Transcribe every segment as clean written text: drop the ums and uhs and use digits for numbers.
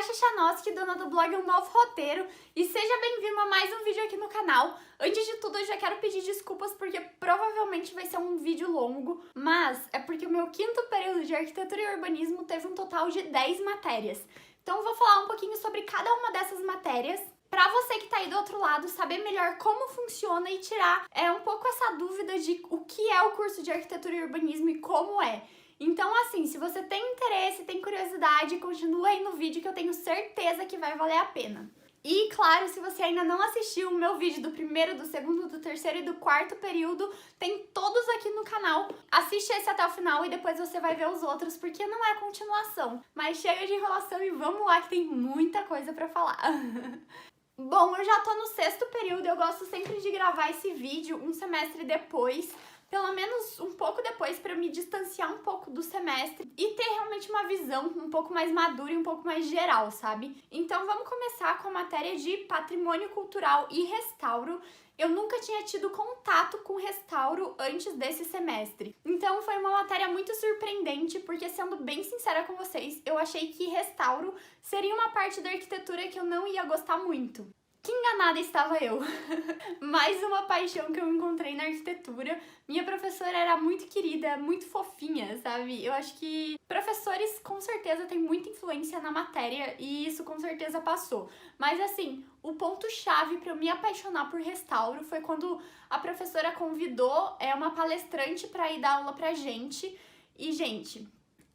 Natasha Chanoski, dona do blog Um Novo Roteiro, e seja bem-vindo a mais um vídeo aqui no canal. Antes de tudo, eu já quero pedir desculpas porque provavelmente vai ser um vídeo longo, mas é porque o meu quinto período de arquitetura e urbanismo teve um total de 10 matérias. Então eu vou falar um pouquinho sobre cada uma dessas matérias, pra você que tá aí do outro lado saber melhor como funciona e tirar um pouco essa dúvida de o que é o curso de arquitetura e urbanismo e como é. Então, assim, se você tem interesse, tem curiosidade, continua aí no vídeo que eu tenho certeza que vai valer a pena. E, claro, se você ainda não assistiu o meu vídeo do primeiro, do segundo, do terceiro e do quarto período, tem todos aqui no canal. Assiste esse até o final e depois você vai ver os outros, porque não é continuação. Mas chega de enrolação e vamos lá que tem muita coisa pra falar. Bom, eu já tô no sexto período, eu gosto sempre de gravar esse vídeo um semestre depois, pelo menos um pouco depois, para me distanciar um pouco do semestre e ter realmente uma visão um pouco mais madura e um pouco mais geral, sabe? Então vamos começar com a matéria de Patrimônio Cultural e Restauro. Eu nunca tinha tido contato com restauro antes desse semestre. Então foi uma matéria muito surpreendente, porque sendo bem sincera com vocês, eu achei que restauro seria uma parte da arquitetura que eu não ia gostar muito. Que enganada estava eu! Mais uma paixão que eu encontrei na arquitetura. Minha professora era muito querida, muito fofinha, sabe? Eu acho que professores com certeza têm muita influência na matéria e isso com certeza passou. Mas assim, o ponto-chave para eu me apaixonar por restauro foi quando a professora convidou uma palestrante para ir dar aula pra gente. E, gente,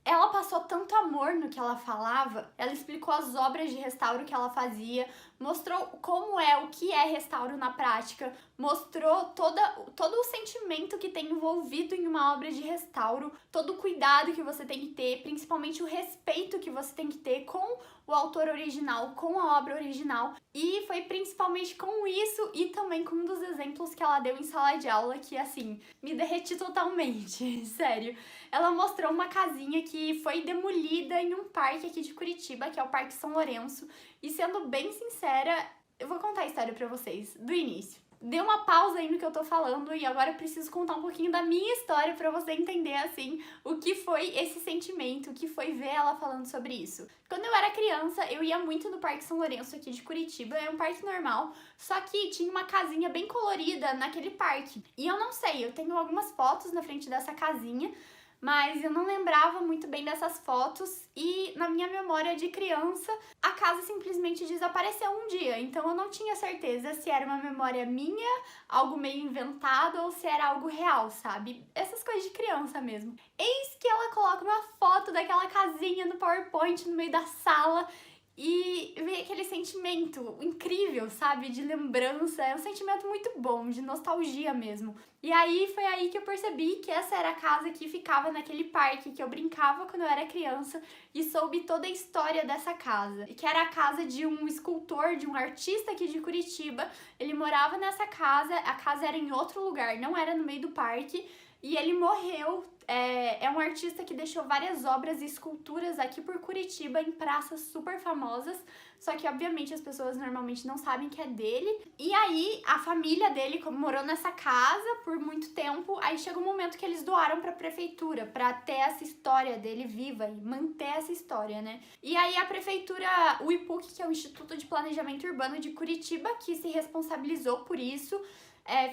ela passou tanto amor no que ela falava, ela explicou as obras de restauro que ela fazia, mostrou como o que é restauro na prática, mostrou todo o sentimento que tem envolvido em uma obra de restauro, todo o cuidado que você tem que ter, principalmente o respeito que você tem que ter com o autor original, com a obra original. E foi principalmente com isso e também com um dos exemplos que ela deu em sala de aula que, assim, me derreti totalmente, sério. Ela mostrou uma casinha que foi demolida em um parque aqui de Curitiba, que é o Parque São Lourenço. E sendo bem sincera, eu vou contar a história pra vocês, do início. Dê uma pausa aí no que eu tô falando e agora eu preciso contar um pouquinho da minha história pra você entender, assim, o que foi esse sentimento, o que foi ver ela falando sobre isso. Quando eu era criança, eu ia muito no Parque São Lourenço aqui de Curitiba, é um parque normal, só que tinha uma casinha bem colorida naquele parque. E eu não sei, eu tenho algumas fotos na frente dessa casinha, mas eu não lembrava muito bem dessas fotos e na minha memória de criança a casa simplesmente desapareceu um dia, então eu não tinha certeza se era uma memória minha, algo meio inventado ou se era algo real, sabe? Essas coisas de criança mesmo. Eis que ela coloca uma foto daquela casinha no PowerPoint no meio da sala e vem aquele sentimento incrível, sabe? De lembrança, é um sentimento muito bom, de nostalgia mesmo. E aí foi aí que eu percebi que essa era a casa que ficava naquele parque que eu brincava quando eu era criança e soube toda a história dessa casa. E que era a casa de um escultor, de um artista aqui de Curitiba. Ele morava nessa casa, a casa era em outro lugar, não era no meio do parque. E ele morreu, é um artista que deixou várias obras e esculturas aqui por Curitiba em praças super famosas, só que obviamente as pessoas normalmente não sabem que é dele. E aí a família dele morou nessa casa por muito tempo, aí chega um momento que eles doaram pra prefeitura, pra ter essa história dele viva e manter essa história, né? E aí a prefeitura, o IPUC, que é o Instituto de Planejamento Urbano de Curitiba, que se responsabilizou por isso,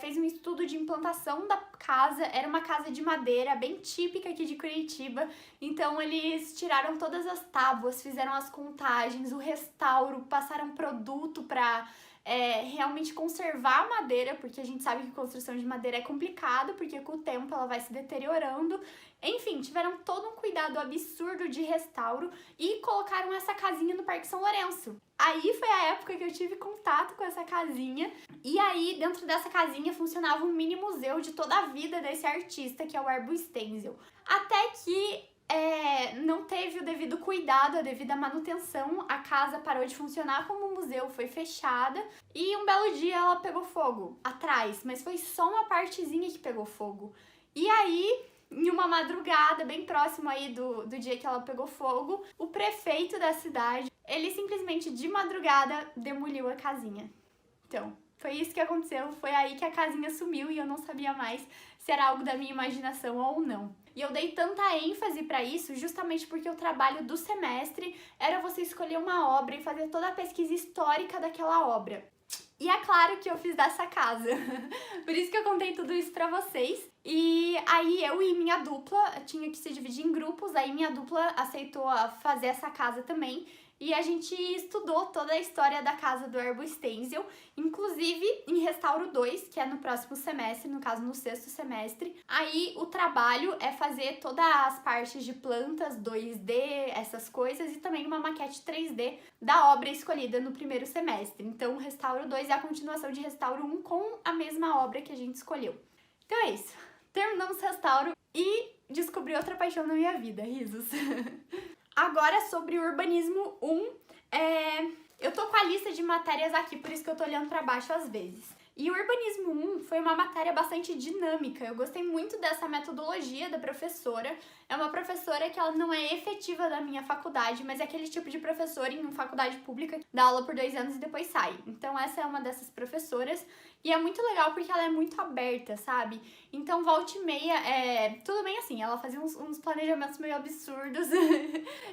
fez um estudo de implantação da casa. Era uma casa de madeira bem típica aqui de Curitiba, então eles tiraram todas as tábuas, fizeram as contagens, o restauro, passaram produto para realmente conservar a madeira, porque a gente sabe que construção de madeira é complicado, porque com o tempo ela vai se deteriorando. Enfim, tiveram todo um cuidado absurdo de restauro e colocaram essa casinha no Parque São Lourenço. Aí foi a época que eu tive contato com essa casinha, e aí dentro dessa casinha funcionava um mini museu de toda a vida desse artista, que é o Arbo Stenzel. Até que não teve o devido cuidado, a devida manutenção, a casa parou de funcionar como museu, foi fechada, e um belo dia ela pegou fogo atrás, mas foi só uma partezinha que pegou fogo. E aí, em uma madrugada, bem próximo aí do dia que ela pegou fogo, o prefeito da cidade, ele simplesmente de madrugada demoliu a casinha. Então, foi isso que aconteceu, foi aí que a casinha sumiu e eu não sabia mais se era algo da minha imaginação ou não. E eu dei tanta ênfase pra isso justamente porque o trabalho do semestre era você escolher uma obra e fazer toda a pesquisa histórica daquela obra. E é claro que eu fiz dessa casa. Por isso que eu contei tudo isso pra vocês. E aí eu e minha dupla tinha que se dividir em grupos, aí minha dupla aceitou fazer essa casa também. E a gente estudou toda a história da casa do Erbo Stenzel, inclusive em Restauro 2, que é no próximo semestre, no caso no 6º semestre. Aí o trabalho é fazer todas as partes de plantas, 2D, essas coisas, e também uma maquete 3D da obra escolhida no primeiro semestre. Então Restauro 2 é a continuação de Restauro 1 com a mesma obra que a gente escolheu. Então é isso. Terminamos Restauro e descobri outra paixão na minha vida, risos. Agora sobre o Urbanismo 1, eu tô com a lista de matérias aqui, por isso que eu tô olhando pra baixo às vezes. E o Urbanismo 1 foi uma matéria bastante dinâmica, eu gostei muito dessa metodologia da professora. É uma professora que ela não é efetiva da minha faculdade, mas é aquele tipo de professor em uma faculdade pública que dá aula por 2 anos e depois sai. Então essa é uma dessas professoras. E é muito legal porque ela é muito aberta, sabe? Então, volta e meia, tudo bem assim, ela fazia uns planejamentos meio absurdos.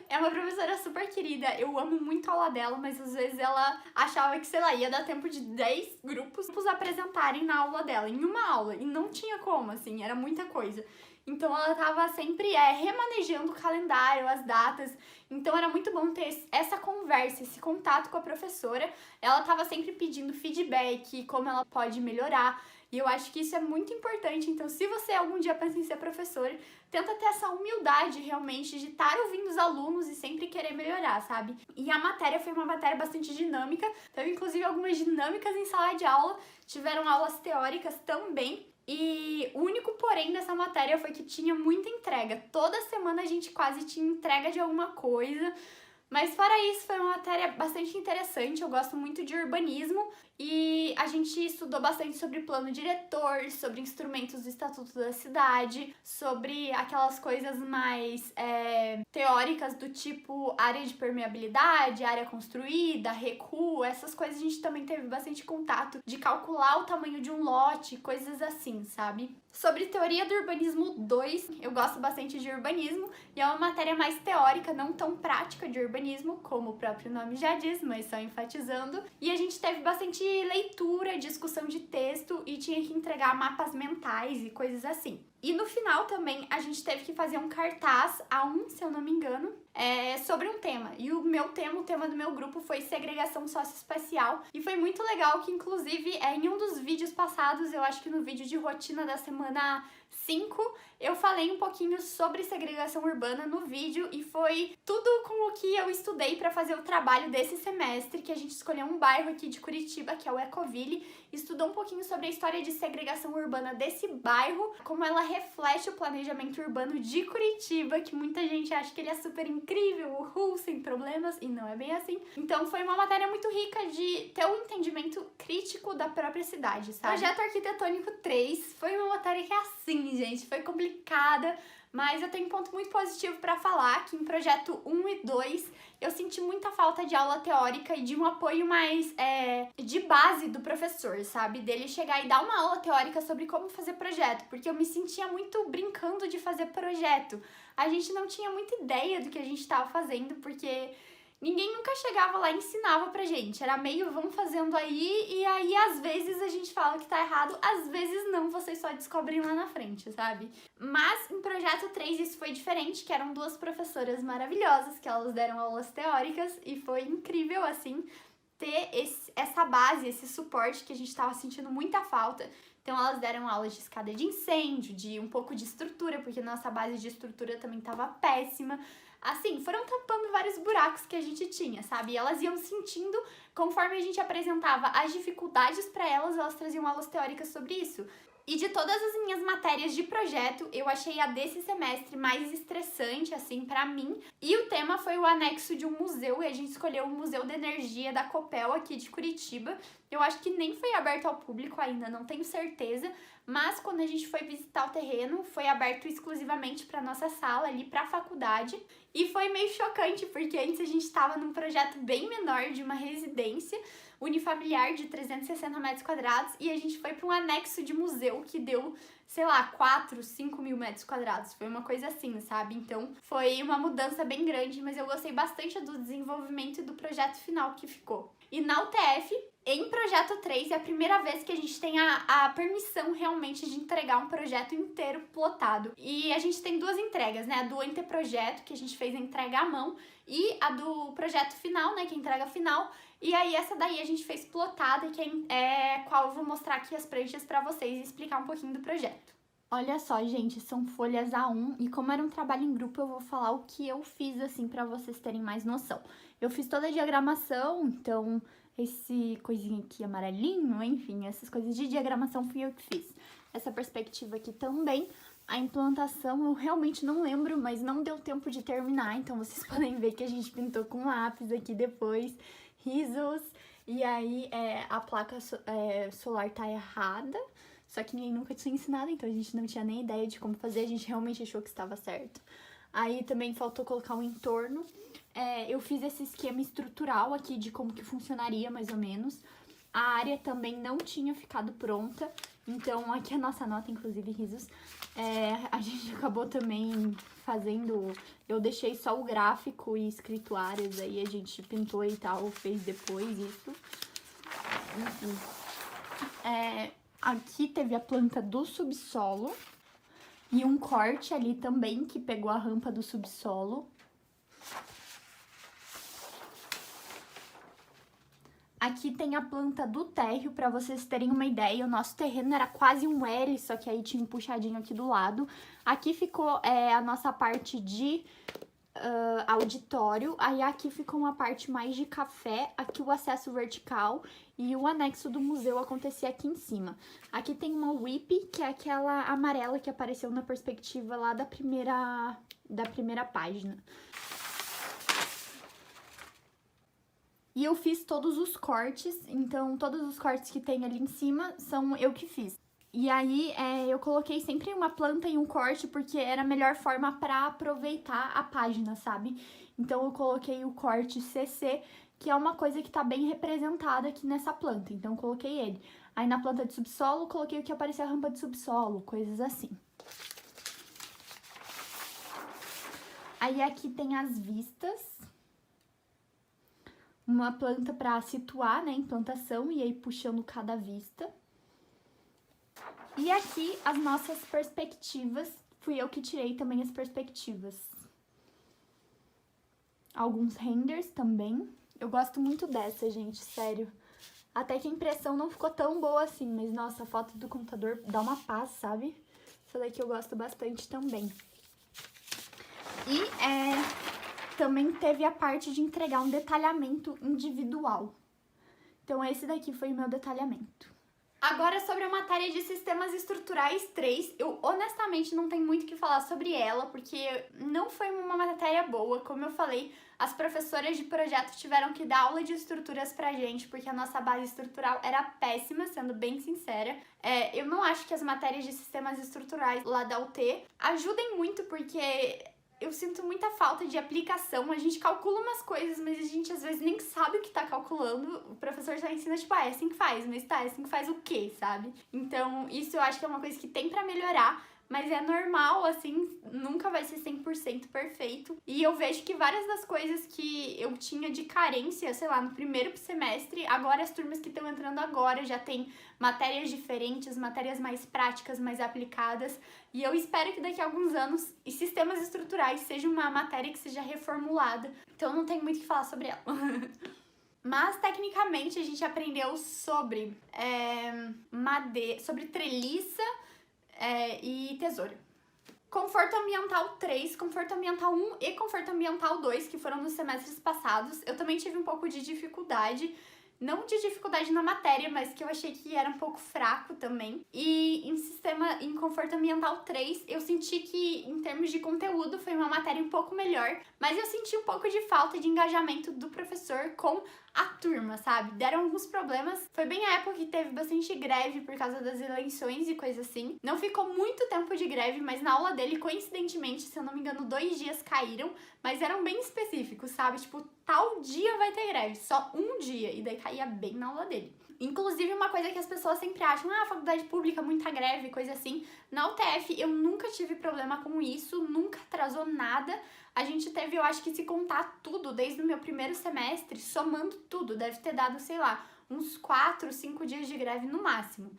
É uma professora super querida, eu amo muito a aula dela, mas às vezes ela achava que, sei lá, ia dar tempo de 10 grupos apresentarem na aula dela, em uma aula, e não tinha como, assim, era muita coisa. Então ela tava sempre remanejando o calendário, as datas. Então era muito bom ter essa conversa, esse contato com a professora. Ela tava sempre pedindo feedback, como ela pode melhorar. E eu acho que isso é muito importante. Então, se você algum dia pensa em ser professora, tenta ter essa humildade realmente de estar ouvindo os alunos e sempre querer melhorar, sabe? E a matéria foi uma matéria bastante dinâmica. Teve inclusive algumas dinâmicas em sala de aula, tiveram aulas teóricas também. E o único porém dessa matéria foi que tinha muita entrega. Toda semana a gente quase tinha entrega de alguma coisa. Mas fora isso, foi uma matéria bastante interessante. Eu gosto muito de urbanismo e a gente estudou bastante sobre plano diretor, sobre instrumentos do Estatuto da Cidade, sobre aquelas coisas mais teóricas do tipo área de permeabilidade, área construída, recuo, essas coisas a gente também teve bastante contato de calcular o tamanho de um lote, coisas assim, sabe? Sobre teoria do urbanismo 2, eu gosto bastante de urbanismo e é uma matéria mais teórica, não tão prática de urbanismo, como o próprio nome já diz, mas só enfatizando. E a gente teve bastante leitura, discussão de texto e tinha que entregar mapas mentais e coisas assim. E no final também a gente teve que fazer um cartaz, A1, se eu não me engano, sobre um tema. E o meu tema, o tema do meu grupo foi segregação socioespacial. E foi muito legal que, inclusive, em um dos vídeos passados, eu acho que no vídeo de rotina da semana 5, eu falei um pouquinho sobre segregação urbana no vídeo e foi tudo com o que eu estudei para fazer o trabalho desse semestre, que a gente escolheu um bairro aqui de Curitiba, que é o Ecoville, estudou um pouquinho sobre a história de segregação urbana desse bairro, como ela reflete o planejamento urbano de Curitiba, que muita gente acha que ele é super incrível, uhul, sem problemas, e não é bem assim. Então foi uma matéria muito rica de ter um entendimento crítico da própria cidade, sabe? Projeto Arquitetônico 3 foi uma matéria que é assim, gente, foi complicada, mas eu tenho um ponto muito positivo para falar, que em projeto 1 e 2 eu senti muita falta de aula teórica e de um apoio mais de base do professor, sabe? Dele chegar e dar uma aula teórica sobre como fazer projeto, porque eu me sentia muito brincando de fazer projeto. A gente não tinha muita ideia do que a gente estava fazendo, porque ninguém nunca chegava lá e ensinava pra gente. Era meio, vamos fazendo aí, e aí às vezes a gente fala que tá errado, às vezes não, vocês só descobrem lá na frente, sabe? Mas em projeto 3 isso foi diferente, que eram 2 professoras maravilhosas, que elas deram aulas teóricas, e foi incrível, assim, ter essa base, esse suporte que a gente tava sentindo muita falta. Então elas deram aulas de escada de incêndio, de um pouco de estrutura, porque nossa base de estrutura também tava péssima. Assim, foram tampando vários buracos que a gente tinha, sabe? E elas iam sentindo, conforme a gente apresentava as dificuldades para elas, elas traziam aulas teóricas sobre isso. E de todas as minhas matérias de projeto, eu achei a desse semestre mais estressante, assim, pra mim. E o tema foi o anexo de um museu, e a gente escolheu o Museu da Energia da Copel, aqui de Curitiba. Eu acho que nem foi aberto ao público ainda, não tenho certeza, mas quando a gente foi visitar o terreno, foi aberto exclusivamente para nossa sala, ali pra faculdade. E foi meio chocante, porque antes a gente estava num projeto bem menor de uma residência unifamiliar de 360 metros quadrados e a gente foi para um anexo de museu que deu sei lá, 4, 5 mil metros quadrados. Foi uma coisa assim, sabe? Então foi uma mudança bem grande, mas eu gostei bastante do desenvolvimento e do projeto final que ficou. E na UTF, em projeto 3, é a primeira vez que a gente tem a permissão realmente de entregar um projeto inteiro plotado. E a gente tem duas entregas, né? A do anteprojeto, que a gente fez a entrega à mão, e a do projeto final, né? Que é a entrega final. E aí essa daí a gente fez plotada, que é qual eu vou mostrar aqui as pranchas pra vocês e explicar um pouquinho do projeto. Olha só, gente, são folhas A1 e como era um trabalho em grupo, eu vou falar o que eu fiz, assim, pra vocês terem mais noção. Eu fiz toda a diagramação, então esse coisinha aqui amarelinho, enfim, essas coisas de diagramação fui eu que fiz. Essa perspectiva aqui também. A implantação eu realmente não lembro, mas não deu tempo de terminar, então vocês podem ver que a gente pintou com lápis aqui depois, risos, e aí a placa solar tá errada, só que ninguém nunca tinha ensinado, então a gente não tinha nem ideia de como fazer, a gente realmente achou que estava certo. Aí também faltou colocar um entorno. Eu fiz esse esquema estrutural aqui de como que funcionaria, mais ou menos. A área também não tinha ficado pronta, então aqui a nossa nota, inclusive, risos. A gente acabou também fazendo... Eu deixei só o gráfico e escrito áreas, aí a gente pintou e tal, fez depois isso. Enfim. Aqui teve a planta do subsolo e um corte ali também que pegou a rampa do subsolo. Aqui tem a planta do térreo, pra vocês terem uma ideia, o nosso terreno era quase um L, só que aí tinha um puxadinho aqui do lado. Aqui ficou a nossa parte de auditório, aí aqui ficou uma parte mais de café, aqui o acesso vertical e o anexo do museu acontecia aqui em cima. Aqui tem uma WIP, que é aquela amarela que apareceu na perspectiva lá da primeira página. E eu fiz todos os cortes, então todos os cortes que tem ali em cima são eu que fiz. E aí eu coloquei sempre uma planta e um corte, porque era a melhor forma pra aproveitar a página, sabe? Então eu coloquei o corte CC, que é uma coisa que tá bem representada aqui nessa planta, então eu coloquei ele. Aí na planta de subsolo, coloquei o que aparecia a rampa de subsolo, coisas assim. Aí aqui tem as vistas. Uma planta para situar, né, implantação, e aí puxando cada vista. E aqui as nossas perspectivas, fui eu que tirei também as perspectivas. Alguns renders também. Eu gosto muito dessa, gente, sério. Até que a impressão não ficou tão boa assim, mas nossa, a foto do computador dá uma paz, sabe? Essa daqui eu gosto bastante também. E também teve a parte de entregar um detalhamento individual. Então esse daqui foi o meu detalhamento. Agora sobre a matéria de Sistemas Estruturais 3, eu honestamente não tenho muito o que falar sobre ela, porque não foi uma matéria boa. Como eu falei, as professoras de projeto tiveram que dar aula de estruturas pra gente, porque a nossa base estrutural era péssima, sendo bem sincera. Eu não acho que as matérias de Sistemas Estruturais lá da UT ajudem muito, porque eu sinto muita falta de aplicação. A gente calcula umas coisas, mas a gente às vezes nem sabe o que tá calculando. O professor só ensina, tipo, é assim que faz, mas tá, é assim que faz o quê, sabe? Então, isso eu acho que é uma coisa que tem pra melhorar, mas é normal, assim, nunca vai ser 100% perfeito. E eu vejo que várias das coisas que eu tinha de carência, sei lá, no primeiro semestre, agora as turmas que estão entrando agora já tem matérias diferentes, matérias mais práticas, mais aplicadas. E eu espero que daqui a alguns anos sistemas estruturais seja uma matéria que seja reformulada. Então eu não tenho muito o que falar sobre ela. Mas, tecnicamente, a gente aprendeu sobre madeira, sobre treliça, e tesoura. Conforto ambiental 3, conforto ambiental 1 e conforto ambiental 2, que foram nos semestres passados. Eu também tive um pouco de dificuldade, não de dificuldade na matéria, mas que eu achei que era um pouco fraco também. E em conforto ambiental 3, eu senti que em termos de conteúdo foi uma matéria um pouco melhor, mas eu senti um pouco de falta de engajamento do professor com a turma, sabe? Deram alguns problemas. Foi bem a época que teve bastante greve por causa das eleições e coisa assim. Não ficou muito tempo de greve, mas na aula dele, coincidentemente, se eu não me engano, 2 dias caíram, mas eram bem específicos, sabe? Tipo, tal dia vai ter greve, só um dia, e daí caía bem na aula dele. Inclusive, uma coisa que as pessoas sempre acham, faculdade pública, muita greve, coisa assim. Na UTF, eu nunca tive problema com isso, nunca atrasou nada. A gente teve, eu acho que se contar tudo, desde o meu primeiro semestre, somando tudo, deve ter dado, sei lá, uns 4, 5 dias de greve no máximo.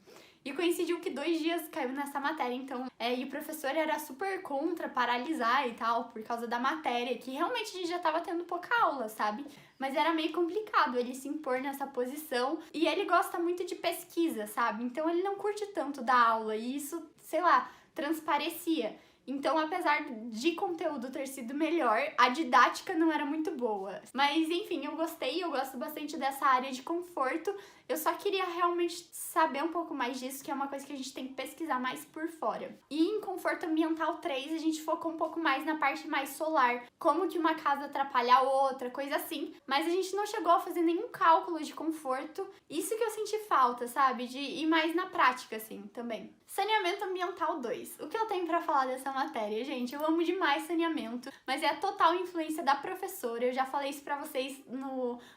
E coincidiu que 2 dias caiu nessa matéria, então, e o professor era super contra paralisar e tal, por causa da matéria, que realmente a gente já tava tendo pouca aula, sabe? Mas era meio complicado ele se impor nessa posição, e ele gosta muito de pesquisa, sabe? Então ele não curte tanto da aula, e isso, sei lá, transparecia. Então, apesar de conteúdo ter sido melhor, a didática não era muito boa. Mas, enfim, eu gosto bastante dessa área de conforto. Eu só queria realmente saber um pouco mais disso, que é uma coisa que a gente tem que pesquisar mais por fora. E em Conforto Ambiental 3, a gente focou um pouco mais na parte mais solar, como que uma casa atrapalha a outra, coisa assim. Mas a gente não chegou a fazer nenhum cálculo de conforto. Isso que eu senti falta, sabe? De ir mais na prática, assim, também. Saneamento Ambiental 2. O que eu tenho pra falar dessa matéria, gente? Eu amo demais saneamento, mas é a total influência da professora. Eu já falei isso pra vocês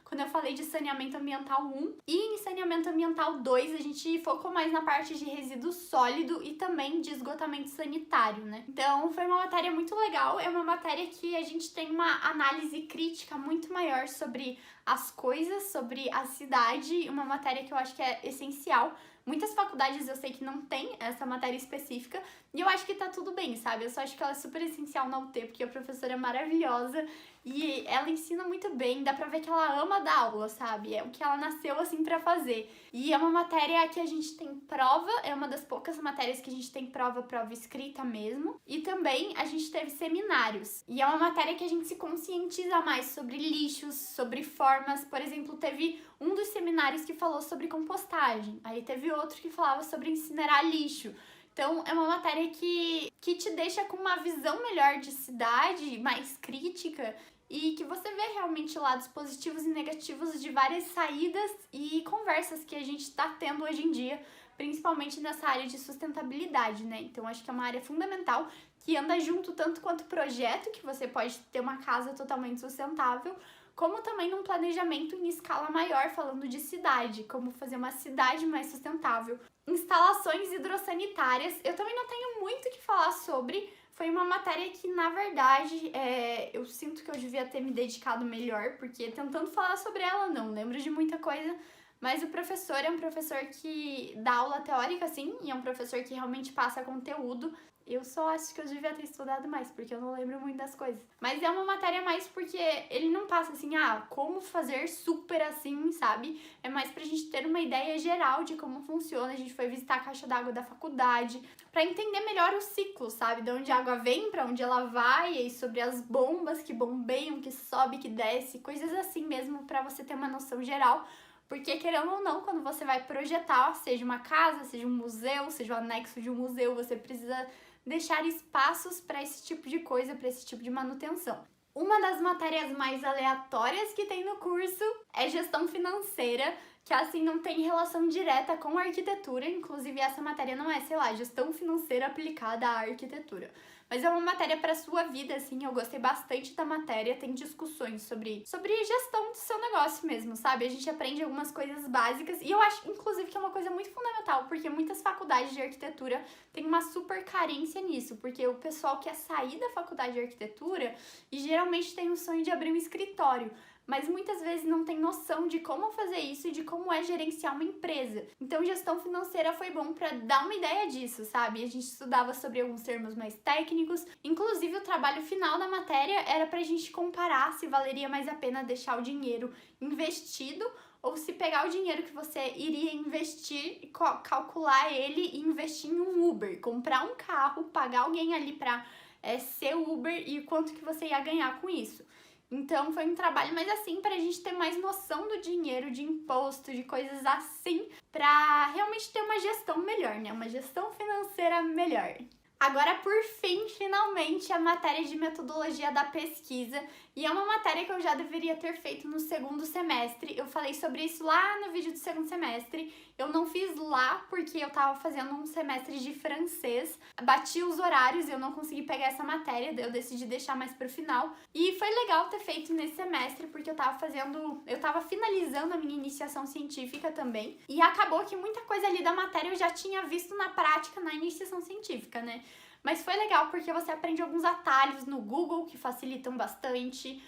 quando eu falei de Saneamento Ambiental 1. E em Saneamento Ambiental 2, a gente focou mais na parte de resíduo sólido e também de esgotamento sanitário, né? Então, foi uma matéria muito legal. É uma matéria que a gente tem uma análise crítica muito maior sobre as coisas, sobre a cidade. Uma matéria que eu acho que é essencial. Muitas faculdades eu sei que não tem essa matéria específica e eu acho que tá tudo bem, sabe? Eu só acho que ela é super essencial na UT, porque a professora é maravilhosa e ela ensina muito bem, dá pra ver que ela ama dar aula, sabe? É o que ela nasceu assim pra fazer. E é uma matéria que a gente tem prova, é uma das poucas matérias que a gente tem prova escrita mesmo. E também a gente teve seminários. E é uma matéria que a gente se conscientiza mais sobre lixos, sobre formas. Por exemplo, teve um dos seminários que falou sobre compostagem. Aí teve outro que falava sobre incinerar lixo. Então, é uma matéria que te deixa com uma visão melhor de cidade, mais crítica, e que você vê realmente lados positivos e negativos de várias saídas e conversas que a gente está tendo hoje em dia, principalmente nessa área de sustentabilidade, né? Então, acho que é uma área fundamental que anda junto tanto quanto o projeto, que você pode ter uma casa totalmente sustentável, como também num planejamento em escala maior, falando de cidade, como fazer uma cidade mais sustentável. Instalações hidrossanitárias, eu também não tenho muito o que falar sobre. Foi uma matéria que, na verdade, eu sinto que eu devia ter me dedicado melhor, porque tentando falar sobre ela, não lembro de muita coisa, mas o professor é um professor que dá aula teórica, sim, e é um professor que realmente passa conteúdo. Eu só acho que eu devia ter estudado mais, porque eu não lembro muito das coisas. Mas é uma matéria mais porque ele não passa assim, como fazer super assim, sabe? É mais pra gente ter uma ideia geral de como funciona. A gente foi visitar a caixa d'água da faculdade pra entender melhor o ciclo, sabe? De onde a água vem, pra onde ela vai, e sobre as bombas que bombeiam, que sobe, que desce, coisas assim mesmo, pra você ter uma noção geral. Porque, querendo ou não, quando você vai projetar, seja uma casa, seja um museu, seja o anexo de um museu, você precisa deixar espaços para esse tipo de coisa, para esse tipo de manutenção. Uma das matérias mais aleatórias que tem no curso é gestão financeira, que assim não tem relação direta com a arquitetura, inclusive essa matéria não é, sei lá, gestão financeira aplicada à arquitetura. Mas é uma matéria para sua vida, assim, eu gostei bastante da matéria, tem discussões sobre gestão do seu negócio mesmo, sabe? A gente aprende algumas coisas básicas e eu acho, inclusive, que é uma coisa muito fundamental, porque muitas faculdades de arquitetura têm uma super carência nisso, porque o pessoal quer sair da faculdade de arquitetura e geralmente tem o sonho de abrir um escritório, mas muitas vezes não tem noção de como fazer isso e de como é gerenciar uma empresa. Então, gestão financeira foi bom para dar uma ideia disso, sabe? A gente estudava sobre alguns termos mais técnicos. Inclusive, o trabalho final da matéria era pra gente comparar se valeria mais a pena deixar o dinheiro investido ou se pegar o dinheiro que você iria investir, calcular ele e investir em um Uber, comprar um carro, pagar alguém ali pra ser Uber e quanto que você ia ganhar com isso. Então, foi um trabalho, mas assim, pra gente ter mais noção do dinheiro, de imposto, de coisas assim, pra realmente ter uma gestão melhor, né? Uma gestão financeira melhor. Agora, por fim, finalmente, a matéria de metodologia da pesquisa, E é uma matéria que eu já deveria ter feito no segundo semestre. Eu falei sobre isso lá no vídeo do segundo semestre. Eu não fiz lá porque eu tava fazendo um semestre de francês. Bati os horários e eu não consegui pegar essa matéria, daí eu decidi deixar mais pro final. E foi legal ter feito nesse semestre porque eu tava finalizando a minha iniciação científica também. E acabou que muita coisa ali da matéria eu já tinha visto na prática na iniciação científica, né? Mas foi legal porque você aprende alguns atalhos no Google que facilitam bastante.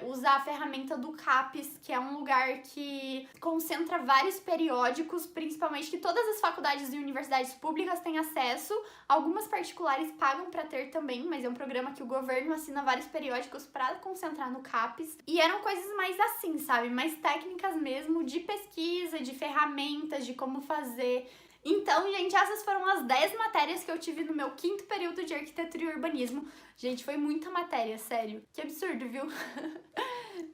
Usar a ferramenta do CAPES, que é um lugar que concentra vários periódicos, principalmente que todas as faculdades e universidades públicas têm acesso. Algumas particulares pagam para ter também, mas é um programa que o governo assina vários periódicos para concentrar no CAPES. E eram coisas mais assim, sabe? Mais técnicas mesmo, de pesquisa, de ferramentas, de como fazer. Então, gente, essas foram as 10 matérias que eu tive no meu 5º período de arquitetura e urbanismo. Gente, foi muita matéria, sério. Que absurdo, viu?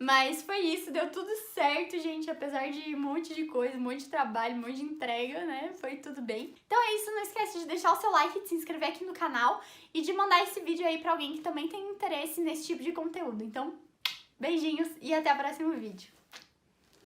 Mas foi isso, deu tudo certo, gente. Apesar de um monte de coisa, um monte de trabalho, um monte de entrega, né? Foi tudo bem. Então é isso, não esquece de deixar o seu like, de se inscrever aqui no canal e de mandar esse vídeo aí pra alguém que também tem interesse nesse tipo de conteúdo. Então, beijinhos e até o próximo vídeo.